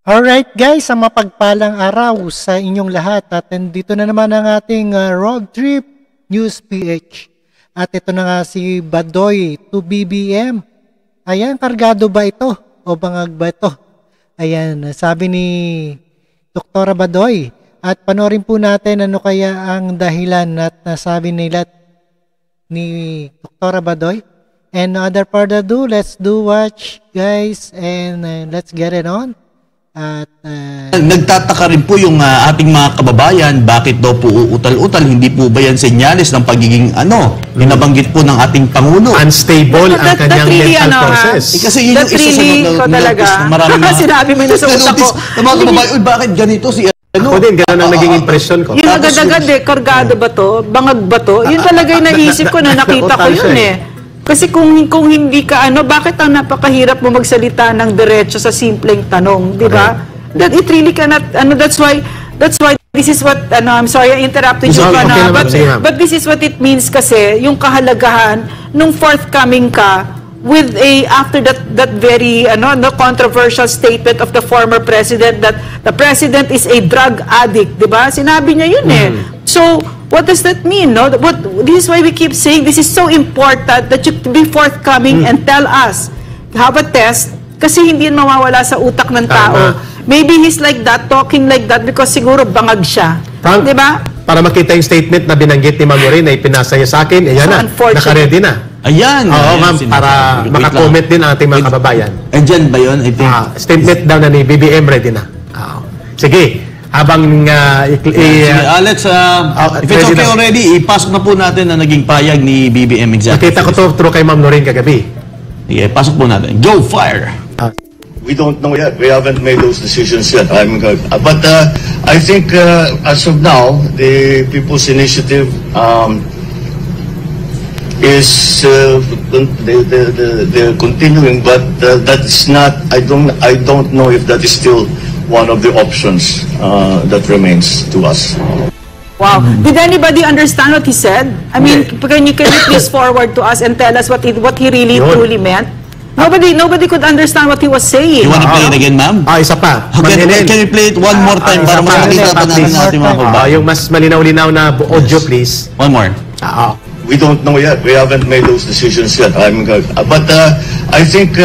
Alright guys, ang mapagpalang araw sa inyong lahat at dito na naman ang ating Road Trip News PH. At ito na nga si Badoy to BBM. Ayan, kargado ba ito? O bangag ba ito? Ayan, sabi ni Dr. Badoy. At panoorin po natin ano kaya ang dahilan at nasabi nila ni Dr. Badoy. And other further ado, let's do watch guys and let's get it on. At nagtataka rin po yung ating mga kababayan, bakit daw po uutal-utal? Hindi po ba yan senyales ng pagiging binabanggit po ng ating Pangulo? Unstable ang kanyang mental process. Kasi yun yung isa sa notice na maraming sinabi mo na sa utak ko. Ng mga kababayan, uy, bakit ganito si Ako din, ganun ang naging impression ko. Yung agad-agad kargado ba to? Bangag ba to? Yun talaga yung naisip ko na nakita ko yun eh. Kasi kung hindi ka bakit ang napakahirap mo magsalita ng diretso sa simpleng tanong, di ba? That it really cannot, that's why this is what, I'm sorry, I interrupted you, but this is what it means kasi, yung kahalagahan nung forthcoming ka with after that very, the controversial statement of the former president that the president is a drug addict, di ba? Sinabi niya yun eh. So, what does that mean? No? This is why we keep saying this is so important that you be forthcoming and tell us. Have a test kasi hindi yun mawawala sa utak ng tao. Maybe he's like that, talking like that because siguro bangag siya. Di ba? Para makita yung statement na binanggit ni Ma'am Lorin na ipinasa niya sa akin, ayan na, naka-ready na. Ayan. Oo, ma'am, para makakomment din ang ating mga kababayan. Andyan ba yun? I think. Statement daw na ni BBM ready na. Sige. Habang Alex, if it's okay already, ipasok na po natin na naging payag ni BBM exactly. Nakita ko to through kay Ma'am Lorin kagabi. Sige, pasok po natin. Go, fire! We don't know yet. We haven't made those decisions yet. But I think as of now, the People's Initiative is they're continuing, but that's not. I don't know if that is still one of the options that remains to us. Wow. Did anybody understand what he said? I mean, can you please forward to us and tell us what he really truly meant? Nobody could understand what he was saying. You want to play it again, ma'am? Isa pa. Can you play it one more time para mas makita pa natin ating mga kababayan? Yung mas malinaw-linaw na audio, please. One more. We don't know yet. We haven't made those decisions yet. But I think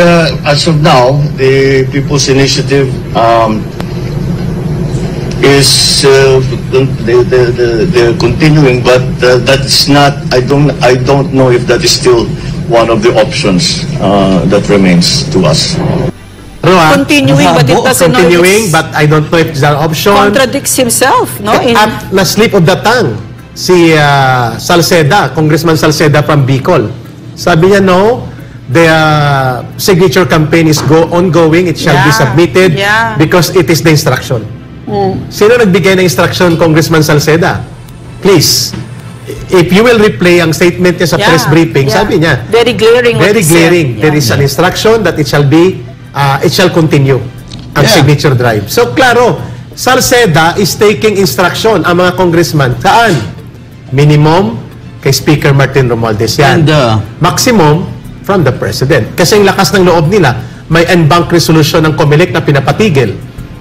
as of now, the People's Initiative is they're continuing, but that's not. I don't know if that is still one of the options that remains to us. Continuing, but it doesn't know. Continuing, but I don't know if it's an option. Contradicts himself, no? At na slip of the tongue si Salceda, Congressman Salceda from Bicol. Sabi niya, no, the signature campaign is ongoing. It shall be submitted because it is the instruction. Sino nagbigay ng instruction, Congressman Salceda? Please, if you will replay ang statement niya sa press briefing, sabi niya, very glaring. Very glaring. There is an instruction that it shall continue ang signature drive. So, klaro, Salceda is taking instruction ang mga congressman. Saan? Minimum kay Speaker Martin Romualdez yan. And, maximum from the President. Kasi ang lakas ng loob nila, may en banc resolution ng COMELEC na pinapatigil.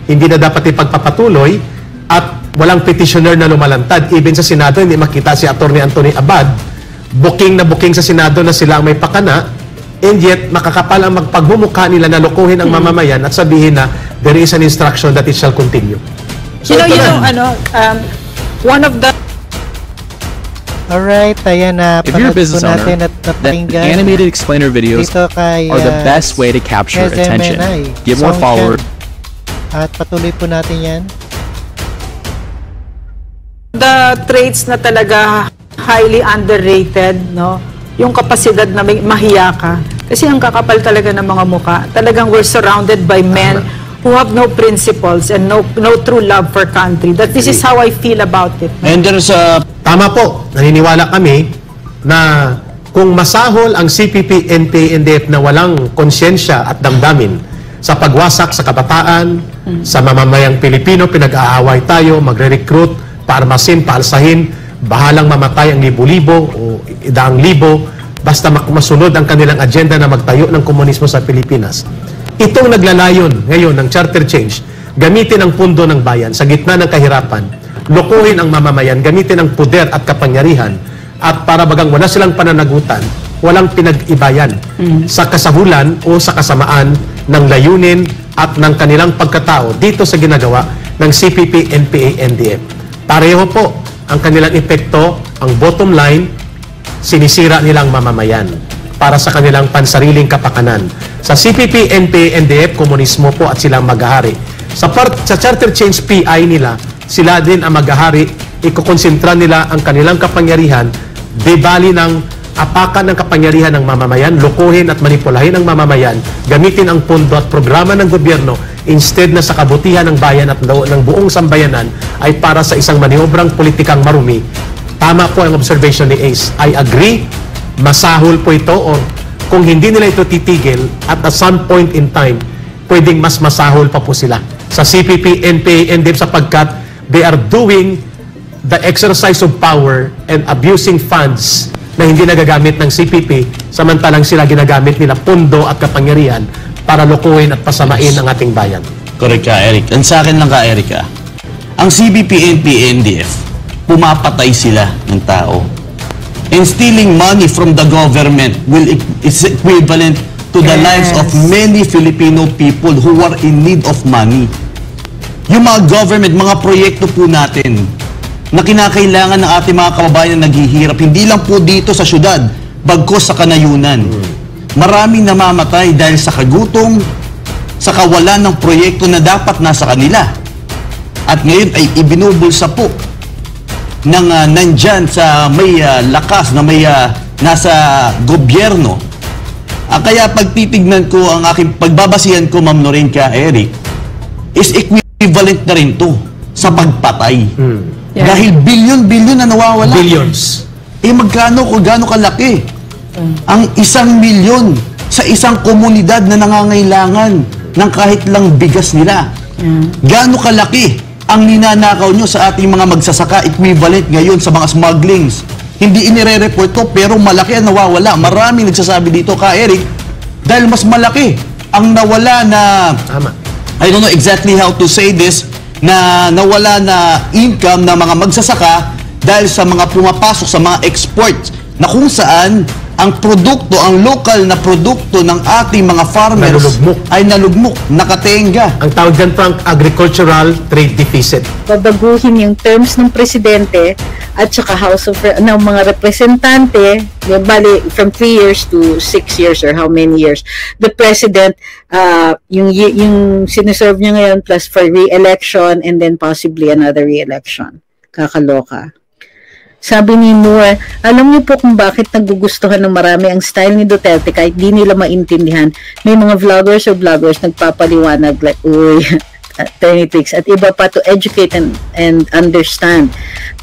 Hindi na dapat ipagpapatuloy at walang petitioner na lumalantad. Even sa Senado, hindi makita si Atty. Anthony Abad. Booking sa Senado na sila ang may pakana. And yet, makakapal ang magpagmumukha nila na lokohin ang mamamayan at sabihin na there is an instruction that it shall continue. So, one of the... alright, ayan na. If you're a business owner, then animated explainer videos are the best way to capture attention. Give more followers. At patuloy po natin yan. The traits na talaga highly underrated, no? Yung kapasidad na mahiya ka. Kasi ang kakapal talaga ng mga muka. Talagang we're surrounded by men who have no principles and no true love for country. This is how I feel about it. And there's a... Tama po. Naniniwala kami na kung masahol ang CPP, NPA, NDF na walang konsyensya at damdamin sa pagwasak sa kabataan, sa mamamayang Pilipino, pinag-aaway tayo, magre-recruit, paarmasin, paalsahin, bahalang mamatay ang libo-libo o daang libo, basta masunod ang kanilang agenda na magtayo ng komunismo sa Pilipinas. Itong naglalayon ngayon ng charter change gamitin ang pundo ng bayan sa gitna ng kahirapan, lokohin ang mamamayan, gamitin ang puder at kapangyarihan, at para bagang wala silang pananagutan, walang pinag-ibayan sa kasahulan o sa kasamaan ng layunin at ng kanilang pagkatao dito sa ginagawa ng CPP, NPA, NDF. Pareho po ang kanilang epekto, ang bottom line, sinisira nilang mamamayan para sa kanilang pansariling kapakanan. Sa CPP, NPA, NDF, komunismo po at silang maghahari. Sa charter change PI nila, sila din ang maghahari, ikukonsentra nila ang kanilang kapangyarihan, debali ng apakan ng kapangyarihan ng mamamayan, lukuhin at manipulahin ang mamamayan, gamitin ang pondo at programa ng gobyerno instead na sa kabutihan ng bayan at ng buong sambayanan ay para sa isang maniobrang politikang marumi. Tama po ang observation ni Ace. I agree, masahol po ito, o kung hindi nila ito titigil at some point in time, pwedeng mas masahol pa po sila sa CPP, NPA, NDF sapagkat they are doing the exercise of power and abusing funds na hindi nagagamit ng CPP, samantalang sila ginagamit nila pundo at kapangyarihan para lokohin at pasamain ang ating bayan. Correct ka, Eric. And sa akin lang ka, Eric, ang CPP, NPA, NDF, pumapatay sila ng tao. And stealing money from the government is equivalent to the lives of many Filipino people who are in need of money. Yung mga government, mga proyekto po natin, na kinakailangan ng ating mga kababayan na naghihirap, hindi lang po dito sa syudad, bagkus sa kanayunan. Maraming namamatay dahil sa kagutom, sa kawalan ng proyekto na dapat nasa kanila. At ngayon ay ibinubulsa po ng nandyan sa may lakas na may nasa gobyerno. Kaya pagtitignan ko ang aking pagbabasihan ko, Ma'am Norinka, Eric, is equivalent na rin to sa pagpatay. Dahil bilyon-bilyon na nawawala. Billions. Magkano kalaki ang 1 milyon sa isang komunidad na nangangailangan ng kahit lang bigas nila. Gaano kalaki ang ninanakaw nyo sa ating mga magsasaka, equivalent ngayon sa mga smugglings. Hindi inire-report to, pero malaki ang nawawala. Maraming nagsasabi dito ka, Eric, dahil mas malaki ang nawala na, I don't know exactly how to say this, na nawala na income ng mga magsasaka dahil sa mga pumapasok sa mga exports na kung saan ang produkto, ang local na produkto ng ating mga farmers ay nalugmok, nakatenga. Ang tawag dyan po ang agricultural trade deficit. Babaguhin yung terms ng presidente at saka House of ng mga representante, bali from 3 years to 6 years or how many years. The president, yung siniserve niya ngayon plus for re-election and then possibly another re-election. Kakaloka. Sabi ni Moore, alam niyo po kung bakit nagugustuhan ng marami ang style ni Duterte kahit di nila maintindihan. May mga vloggers o bloggers nagpapaliwanag like, uy, attorney tricks at iba pa to educate and understand.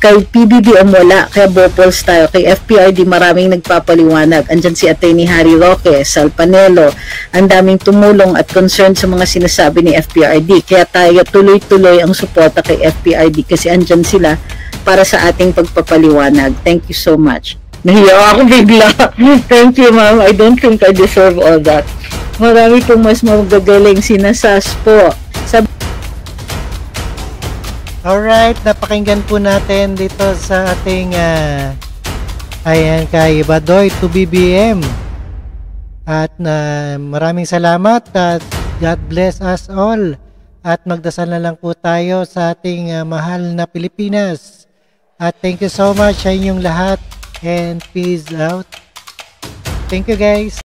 Kay PBBM wala, kaya Bopols tayo. Kay FPRD maraming nagpapaliwanag. Andyan si Attorney Harry Roque, Sal Panelo. Ang daming tumulong at concern sa mga sinasabi ni FPRD. Kaya tayo tuloy-tuloy ang suporta kay FPRD kasi andyan sila para sa ating pagpapaliwanag. Thank you so much. Nahiya ako bigla. Thank you, ma'am. I don't think I deserve all that. Marami pong mas magagaling sinasas po. Alright, napakinggan po natin dito sa ating ayan kay Badoy to BBM. At maraming salamat at God bless us all. At magdasal na lang po tayo sa ating mahal na Pilipinas. At thank you so much sa inyong lahat and peace out. Thank you guys.